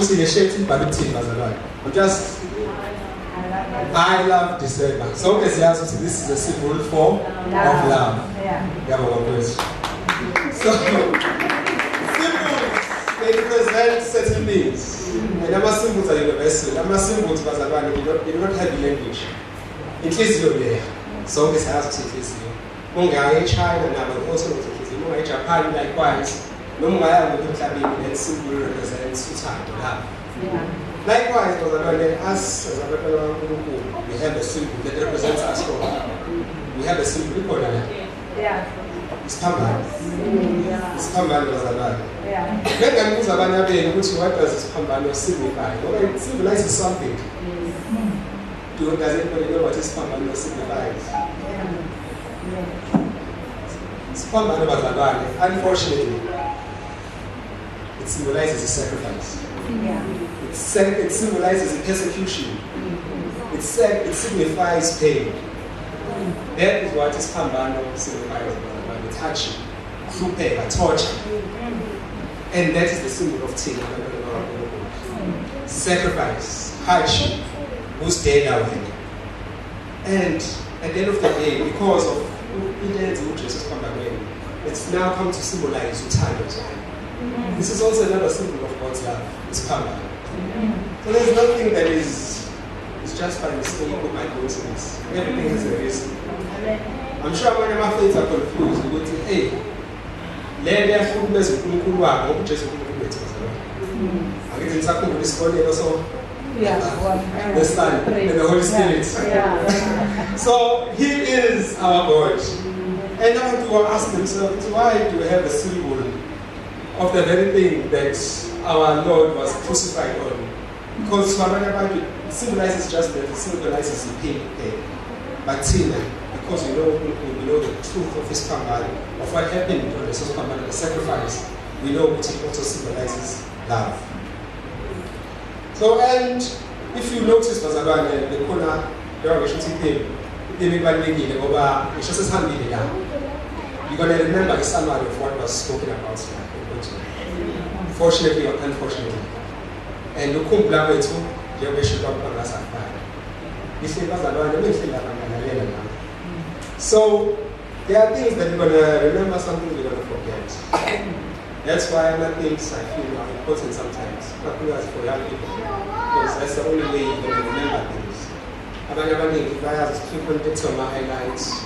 Obviously, the shape is bad team as well. I'm just. I love December. So this is a symbol form of love. Yeah. So symbols, they represent certain things. And our symbols are universal. Our symbols they do not have language. In case you're there. So this has to be Munga China now also Munga Japan likewise. Munga and symbol represents love. Yeah. Likewise, us as a we have a symbol that represents us. We have a symbol called Yeah. it's Pamban. It's Pamban was a lot. Yeah. Then what does this Pamban signify? Well, it symbolizes something. Does anybody know what this Pamban signifies? It's Pamban was a lot. Unfortunately, it symbolizes a sacrifice. Yeah. It symbolizes persecution. It signifies pain. That is what this Pambano signifies by the touching, through pain, by torture. And that is the symbol of Tina. Sacrifice, hardship, who's dead out there. And at the end of the day, because of Jesus Pambano, it's now come to symbolize Utano. This is also another symbol of God's love. It's Pambano. So there's nothing that is just by mistake or by coincidence. Everything has a reason. I'm sure when my friends are confused, they go to, hey, let their food mess with Kuluwa, or just with I get in something with this body also. The Son and the Holy Spirit. So He is our God. And now to ask themselves, why do we have a symbol of the very thing that our Lord was crucified on? Because it symbolizes just that, it symbolizes the pain. But because we know the truth of His command, of what happened on the source command, the sacrifice, we know that it also symbolizes love. So, and if you notice, Bazalwane, the corner, there are things, you're going to remember the summary of what was spoken about here. Fortunately or unfortunately. And look who black too, they wish to on us at fire. This is so there are things that you're going to remember, something you're going to forget. That's why other things I feel are important sometimes, particularly for young people, because that's the only way you're going to remember things. If I have people get some highlights,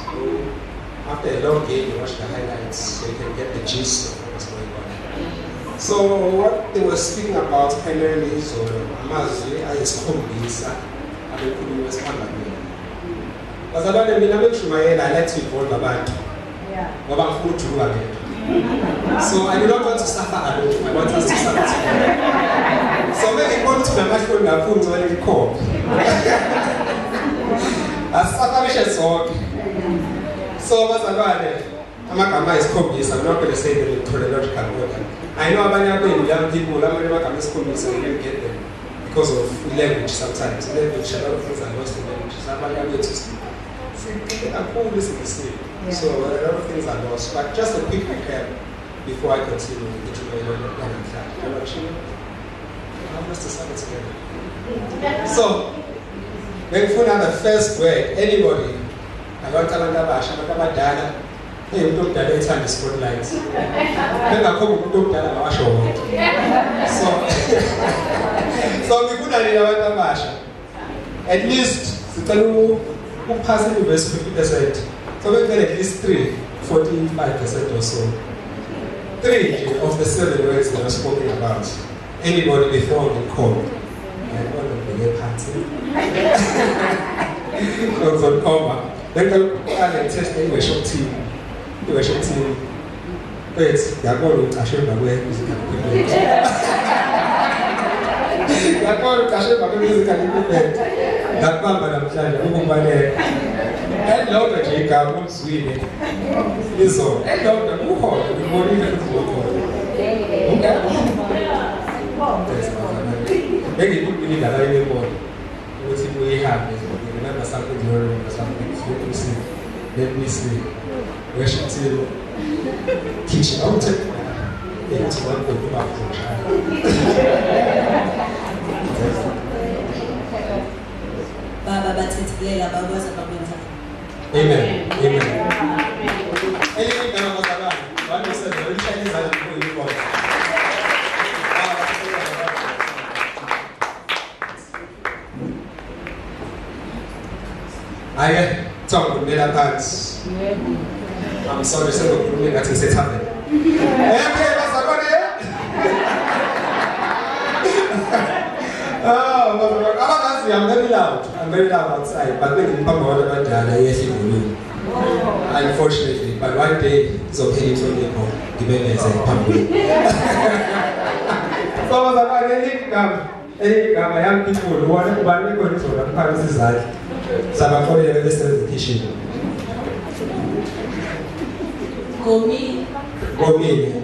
after a long game, you watch the highlights, so you can get the gist of what's going on. So what they were speaking about primarily is amazwi ayesikhombisa abekhulunywa esiphambili. Bazalwane mina bengishumayela I like to involve abantu. Ngoba ngifuna ukujuluka ngento. So I do not want to suffer alone. I want us to suffer together. So when you want to namahloni kakhulu ngizobele ngikhophe. Asisafamishe sonke. So bazalwane amagama ayisikhombisa, I'm not going to say them in chronological order. I know abanye young people, amagama ayisikhombisa, you can get them because of language sometimes. Language, a lot of things are lost in language. So a lot of things are lost. But just a quick recap before I continue with the How much to start it together? So, when we have the first word, anybody, I want to know hey, we don't dare turn the spotlight. Then I come to don't dare our show. So we could have at least the Talu who passed the verse 50%. So we get at least 45% or so. 3 of the 7 words that are spoken about. Anybody before the call. And one of the party. Those on cover. Then go and test the worship team. The worship team. Wait, they are going to Tasha Babu music and equipment. They are going to Tasha Babu music and equipment. That one, Madam Chanda, who over there. Hello, the Jacob, who's Sweden. Is all. Hello, the who hold the morning and the water. Maybe you could believe that I will more. What if we have is we remember something, you remember something. Let me see. Worship team. Teaching. I will take it to one for the back. Amen. Amen. Elinye igama bazalwane, abantu basebenza lishayela izandla kuyibona. Ake Thongumela phansi. I'm sorry sekukhuluma ngathi ngisethaveni. Okay bazalwane. Abangazi I'm very loud outside but then ngiphambi abadala yehla volume. Unfortunately, but one day izophela inhlonipho ngibemeze phambili. So bazalwane eligama young people wona kubalulekile ukuthi zona kuphakathi izandla. Sabafonela bese kitchen. Gomi. Amen.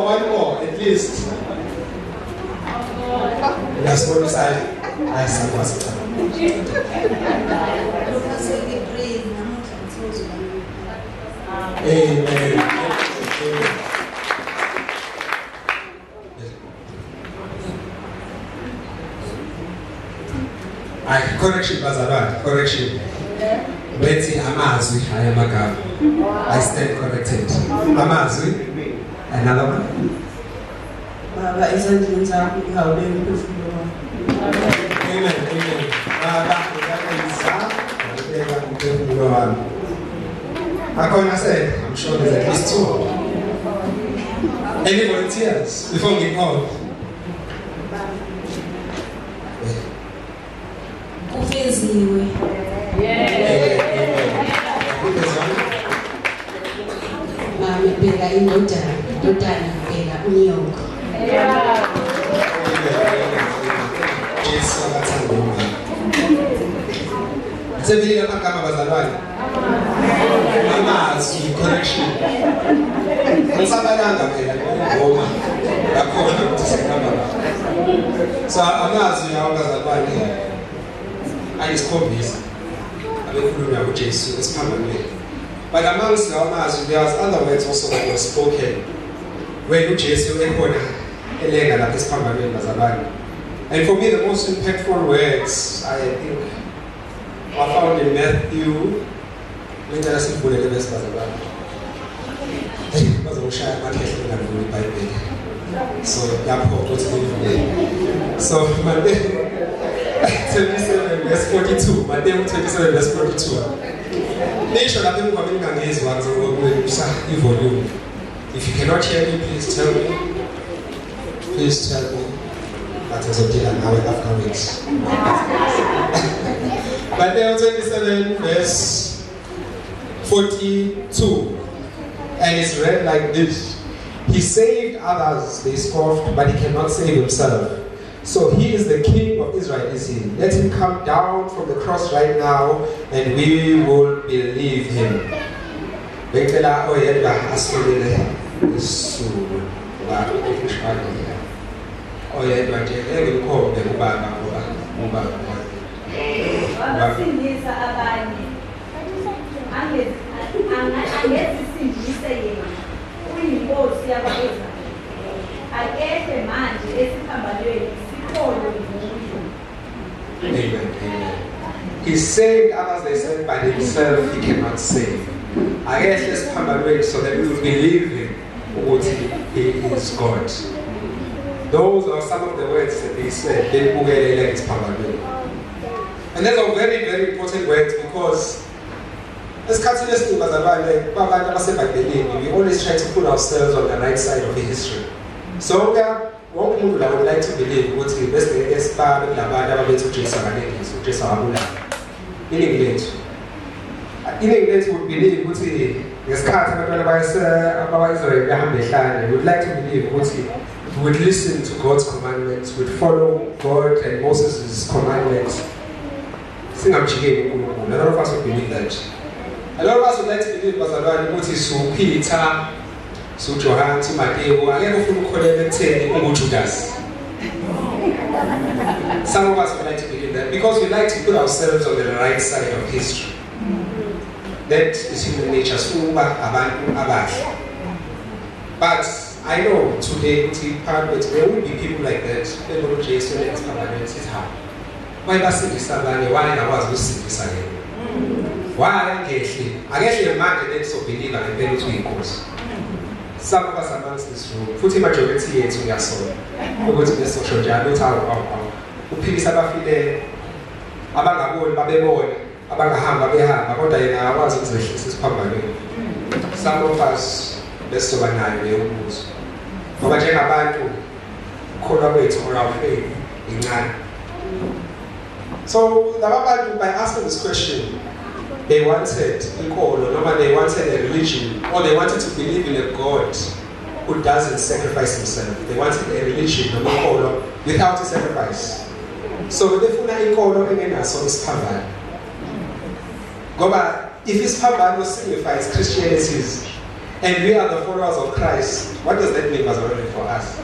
One more, at least. Last one side. I suppose. Amen. Correction, bazalwane. Correction. Bethi amazwi ayamagama. I stand corrected. Amazwi. Another one. Baba ezandleni zakho ihawule umphefumulo wami. Amen. Baba ezandleni umphefumulo wami. Akona said, I'm sure there's at least two. Any volunteers before we call? Kufeziwe. Mama bheka indodana bheka unyoko. Jesu akathanda umama. Sebelile amagama bazalwane. Amazwi correction. Ngisabalanga phela ngoma. Yakhona ukuthi sekamba. So amazwi lawo bazalwane ayisikhombisa. Abekhulunywa uJesu esiphambili. But amongst the amazwi there's other words also that were spoken. When uJesu ekhona elenga lapha esiphambili bazalwane. And for me the most impactful words I think are found in Matthew. Ngicela sivulele bese bazalwane. Bazoshaya amakhehla ngalo iBhayibheli. So lapho ukuthi ngivule. So Matthew 27 verse 42. Matthew 27 verse 42. Nisho lapho emgwabeni ngangizwa ngizokubuyisa ivolume. If you cannot hear me, please tell me. Please tell me. But azodila nawe afterwards. Matthew 27 verse 42. And it's read like this. He saved others, they scoffed, but he cannot save himself. So he is the king of Israel, is he? Let him come down from the cross right now, and we will believe him. Ngicela oyedwa asolele isizulu wakufishwana. Oyedwa nje ngeke ngikhombe ubaba ngoba Abasindisa abanye. Angesisindise yena. Uyinkosi yabakwezana. Akekho manje esiphambalweni sikholwe nguye. Amen. He saved others, they said, by himself he cannot save. Akekho esiphambalweni so that we will believe him ukuthi he is God. Those are some of the words that they said. They and those are very, very important words because as Catholics, we always try to put ourselves on the right side of the history. So what I would like to believe what the best is in English would believe what would like to believe what would listen to God's commandments, would follow God and Moses' commandments. A lot of us would believe that. A lot of us would like to believe that Peter, so Johann, to Matthew, I never feel Judas. Some of us would like to believe that because we like to put ourselves on the right side of history. That is human nature. But I know today, there will be people like that. They don't chase your next permanent is how. Why does it be why I was with this again? Why I guess you imagine it so believe and then to equals. Some of us amongst this room, putting majority into your soul. We go to the social journal, uphilisa abafile abangaboni babebona abangahamba behamba kodwa yena akwazi ukuzehlisa isiphambanweni. Some of us besizoba nayo leyo mbuzo ngoba njengabantu ukukholwa kwethu or our faith incane. So laba bantu, by asking this question, they wanted inkolo noma they wanted a religion, or they wanted to believe in a God who doesn't sacrifice himself. They wanted a religion noma inkolo without a sacrifice. So befuna inkolo engenaso isiphambano. Ngoba if isiphambano signifies Christianity and we are the followers of Christ, what does that mean for us?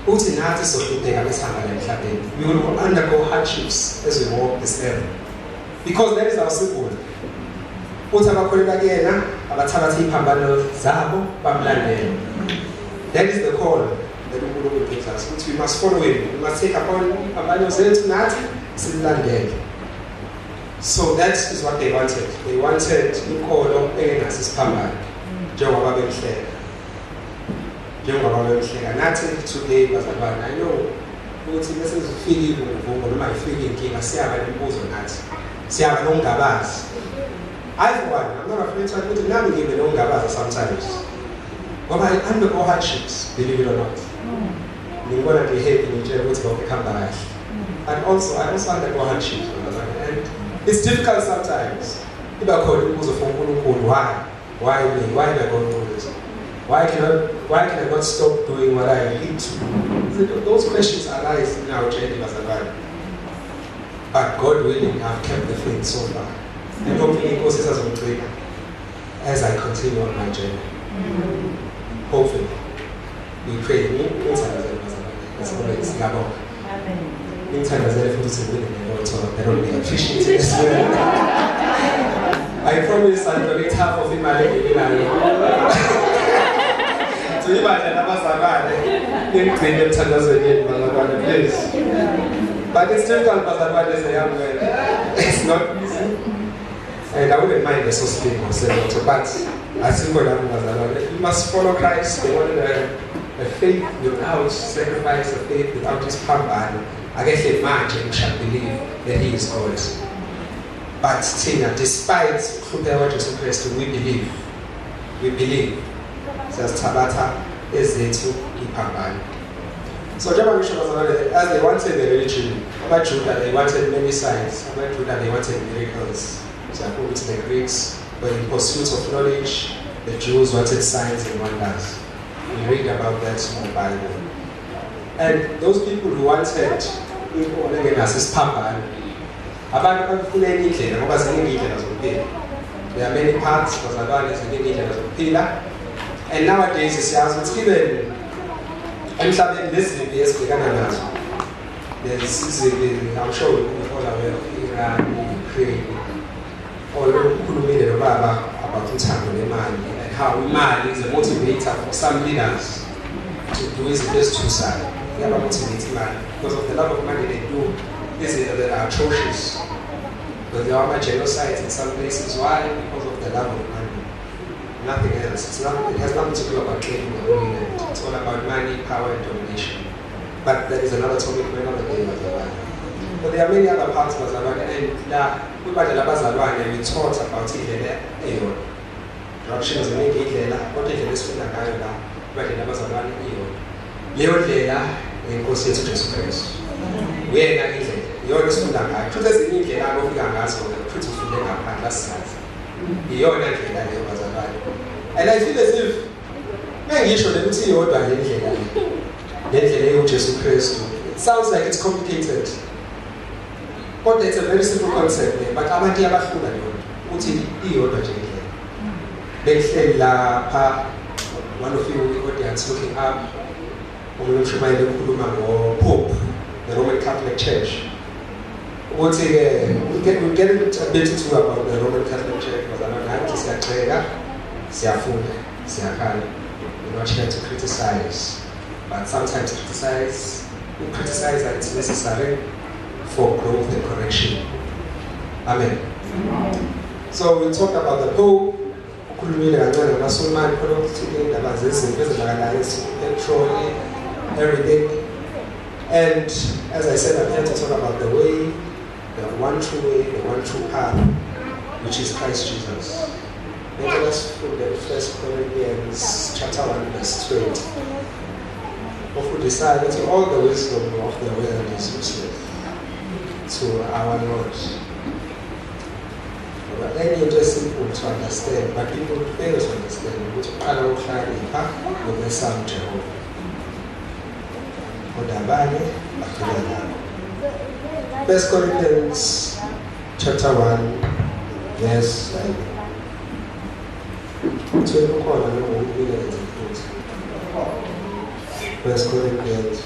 Uthi nathi sohlupheka besihamba emhlabeni. We will undergo hardships as we walk this earth. Because that is our symbol. Uthi abakholelwa kuyena abathatha iphambano zabo bamlandela. That is the call that uNkulunkulu gives us. Uthi we must follow him. We must take upon iphambano zethu nathi simlandele. So that is what they wanted. They wanted inkolo engenaso isiphambano. Njengoba bemhleka. Nathi today bazalwane, I know ukuthi bese zifika ivumo noma ifika inkinga siyaba nembuzo nathi. Siyaba nongabazi. I for one, I'm not afraid to admit it, nami ngibe nongabazi sometimes. Ngoba I undergo hardships, believe it or not. Ngibona ngihappy ngitshela ukuthi konke kuhamba kahle. And also, I also undergo hardships. And it's difficult sometimes. Iba khona imibuzo for uNkulunkulu, why? Why me? Why am I going through this? Why can I not stop doing what I need to? Those questions arise in our journey as a man. But God willing, I've kept the faith so far. And hopefully it goes as a trainer as I continue on my journey. Hopefully. We pray. That's always Gabon. Meantime, as I don't really appreciate it as well. I promise I'll donate half of it my so imagine please. But it's difficult as a young man. It's not easy. And I wouldn't mind associating myself, but I think you must follow Christ. They wanted a faith without sacrifice, a faith without this pampan. I guess a man shall believe that he is God. But Tina, despite Jesus Christ, we believe. We believe. Says Tabata is there to Ipaman. So as they wanted the religion, about Judah they wanted many signs, about Judah they wanted miracles. So according to the Greeks, were in pursuit of knowledge, the Jews wanted signs and wonders. We read about that in the Bible. And those people who wanted as Papa, there are many parts of pillar. And nowadays it's even I'm sure we're all aware of Iran, Ukraine, all about and how Iman is a motivator for some leaders to do his best to side. They are motivating man because of the love of money they do. These that are atrocious. But there are genocides in some places. Why? Because of the love of money. Nothing else. It has nothing to do about killing or doing it. It's all about money, power, and domination. But there is another topic for another day. But there are many other parts of Bazalwane, and we taught about it. Corruption is a big deal. What is this for the guy? But in Bazalwane, Leodela, and go see to Jesus Christ. We are not easy. You always put that guy. Put us in India, I go to Gangas or the pretty food and last night. You're not getting that Bazalwane. And I feel as if, man, you should see your daughter in Jesus Christ. It sounds like it's complicated. But it's a very simple concept. But I'm not here to one of you audience looking up, Pope, the Roman Catholic Church. We'll get a bit into about the Roman Catholic Church because I'm not going to say We're not here to criticize, but sometimes we criticize that it's necessary for growth and correction. Amen. So we talked about the Pope, everything. And as I said, I'm here to talk about the way, the one true way, the one true path, which is Christ Jesus. Let us from the 1 Corinthians chapter 1 verse 20. Of who decided to all the wisdom of the world is useless to our Lord. But then it's just simple to understand, but people fail to understand. Which are all with the Son Jehovah. First Corinthians chapter 1 verse 1 Corinthians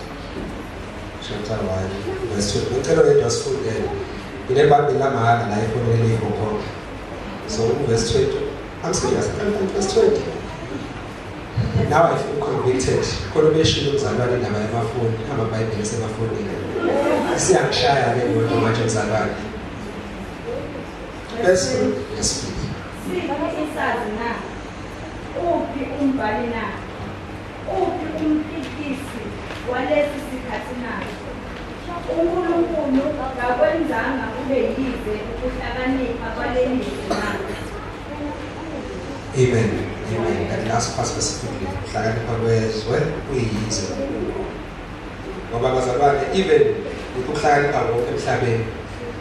chapter 1 verse 20. Ngicela uyedwa sifundele. Inebhayibheli lamahhala la ifonele ikho. So verse 20. I'm serious. Verse 20. Now I feel convicted. Khona beshilo umzalwane indaba yamafoni, amabhayibheli esemafonini. Siyangishaya ke ngoba manje umzalwane. Yes, please. Isazi na. Uphi umbhali na. Uphi umphikisi walesi sikhathi na. uNkulunkulu kakwenzanga kube yize ukuhlakanipha kwalelizwe na. Amen. Amen. That last part specifically, ukuhlakanipha kwezwe kuyize. Ngoba bazalwane, even ukuhlakanipha konke emhlabeni,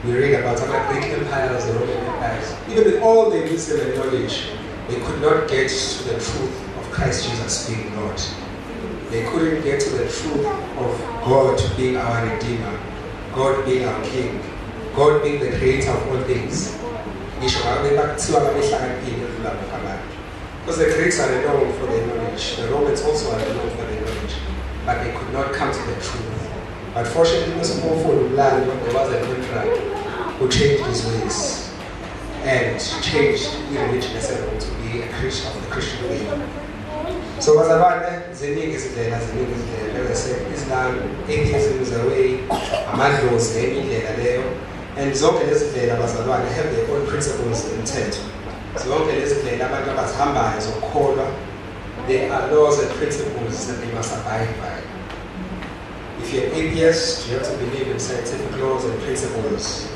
we read about other Greek empires, the Roman empires. Even with all their wisdom and knowledge, they could not get to the truth of Christ Jesus being Lord. They couldn't get to the truth of God being our Redeemer, God being our King, God being the creator of all things. Because the Greeks are known for their knowledge, the Romans also are known for their knowledge, but they could not come to the truth. But fortunately, there was an emperor who changed his ways and changed the religion to be a Christian of the Christian faith. So bazalwane, ziningi izindlela. As I said, Islam, atheism is a way, amadlozi ngenye indlela leyo. And zonke lezi ndlela bazalwane have their own principles in intent. Zonke lezi ndlela abantu abazihambayo zokukholwa, there are laws and principles that they must abide by. If you're an atheist, you have to believe in scientific laws and principles.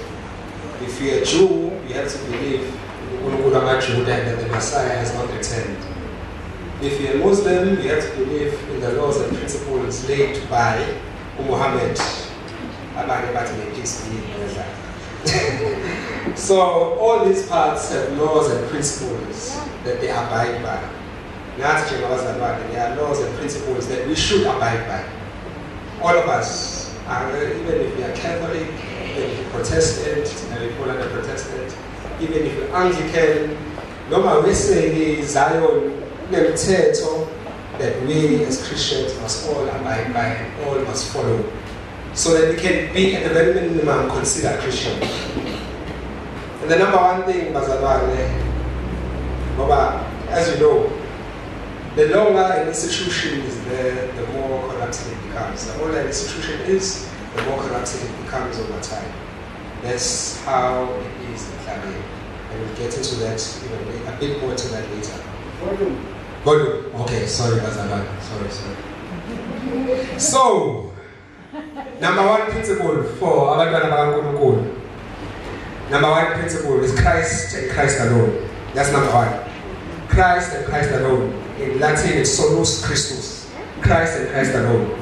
If you're a Jew, you have to believe that the Messiah has not returned. If you're a Muslim, you have to believe in the laws and principles laid by Muhammad. So all these parts have laws and principles that they abide by. There are laws and principles that we should abide by. All of us, even if we are Catholic, even if you're Protestant, and we fall under Protestant, even if you're Anglican, no we say Zion that we as Christians must all abide by and all must follow, so that we can be at the very minimum considered Christian. And the number one thing, as you know, the longer an institution is there, the more corrupted it becomes. The older an institution is, the more corrupted it becomes over time. That's how it is in Klabe. And we'll get into that, a bit more to that later. Volume. Okay, sorry, Bazaban. Sorry. So, number one principle for Abadwana Bagankunukun. Number one principle is Christ and Christ alone. That's number one. Christ and Christ alone. In Latin, it's solus Christus. Christ and Christ alone.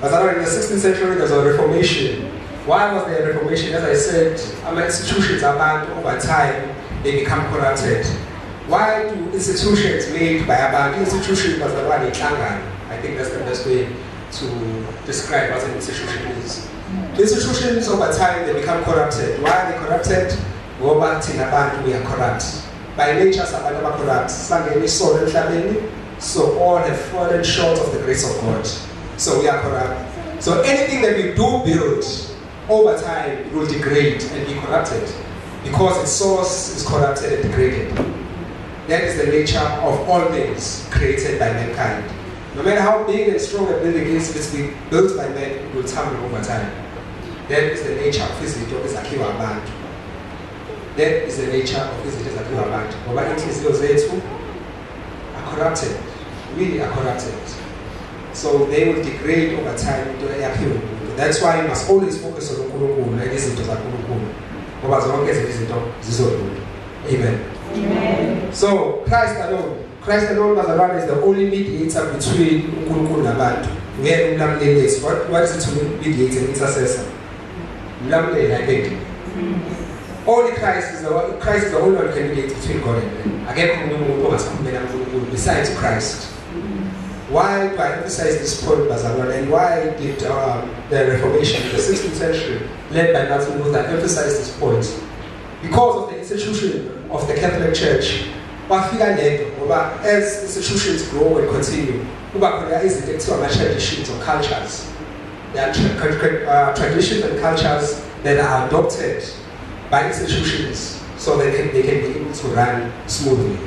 As in the 16th century, there was a Reformation. Why was there a Reformation? As I said, our institutions are banned over time, they become corrupted. Why do institutions made by about institutions as a one I think that's the best way to describe what an institution is. Institutions over time they become corrupted. Why are they corrupted? We are corrupt. By nature, abantu are corrupt. So all have fallen short of the grace of God. So we are corrupt. So anything that we do build over time it will degrade and be corrupted because its source is corrupted and degraded. That is the nature of all things created by mankind. No matter how big and strong a building is, if it's been built by men, it will tumble over time. That is the nature of izinto ezakhiwa abantu. That is the nature of izinto ezakhiwa abantu. Ngoba inhliziyo zethu are corrupted, really are corrupted. So they will degrade over time into eyakhiwe umuntu. That's why you must always focus on uNkulunkulu and izinto zaNkulunkulu. Ngoba zonke ezinye izinto zizodlula. Amen. Amen. So Christ alone bazalwane is the only mediator between uNkulunkulu nabantu. Nguyena umlamlelisi. What is it to mediate and intercessor? Mlamleli, I think. Only Christ is the only one who can mediate between God and man. Akekho umuntu ongasikhulumela uNkulunkulu besides Christ. Why do I emphasize this point, bazalwane, and why did the Reformation in the 16th century, led by Martin Luther, emphasize this point? Because of the institution of the Catholic Church. As institutions grow and continue, there is traditions or cultures. There are traditions and cultures that are adopted by institutions so they can be able to run smoothly.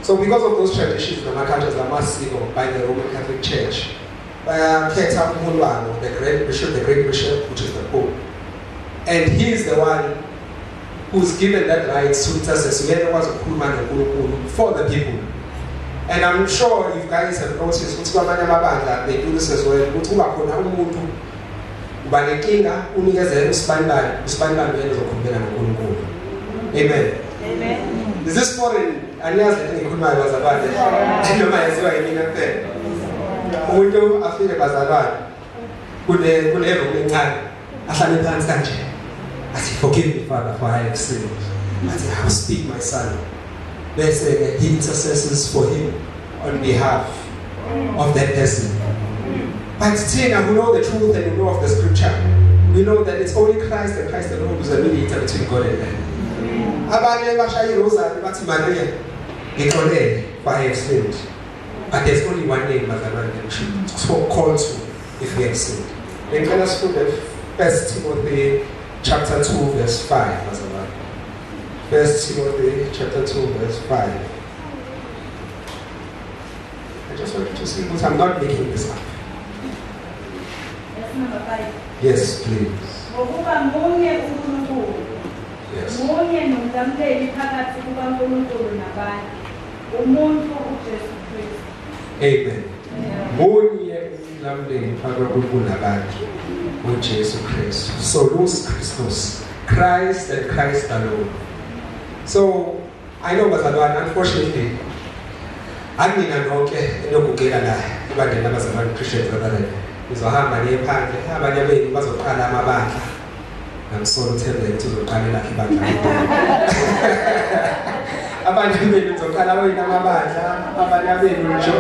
So because of those traditions and cultures are massive by the Roman Catholic Church, the great bishop, which is the Pope, and he is the one who's given that right to intercess for the people. And I'm sure you guys have noticed they do this as well. Amen. Amen. Is this foreign? I said, forgive me, Father, for I have sinned. I said, I will speak, my son. They say he intercesses for him on behalf of that person. But still, who know the truth and who know of the scripture, we know that it's only Christ and Christ alone who's a mediator between God and man. For I have sinned. But there's only one name that we should call to if we have sinned. Then let us look at 1 Timothy chapter 2 verse 5. 1 Timothy chapter 2 verse 5. I just want you to see because I'm not making this up. That's number 5. Yes, please. Ngokuba munye uNkulunkulu. Yes. Munye nomlamleli phakathi kukaNkulunkulu nabantu. Umuntu uJesu Kristu. Amen. Munye umlamleli phakathi kukaNkulunkulu nabantu uJesu Kristu. Solus Christus. Christ and Christ alone. So I know bazalwane, unfortunately, angina nonke enokugela la ebandleni labazalwane Christian Brethren. Ngizohamba niye phandle, abanye benu bazoqala amabandla. Ngamsolo uthembe ukuthi uzoqala lakhe ibandla. Abanye benu bazoqala wena amabandla, abanye benu nje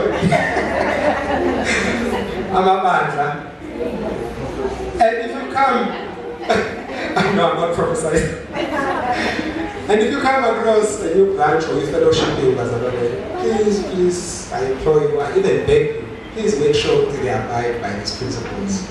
amabandla. And if you come, no, I'm not prophesying. And if you come across a new branch or a fellowship in Bazalwane, please, I implore you, I even beg you, please make sure that they abide by these principles.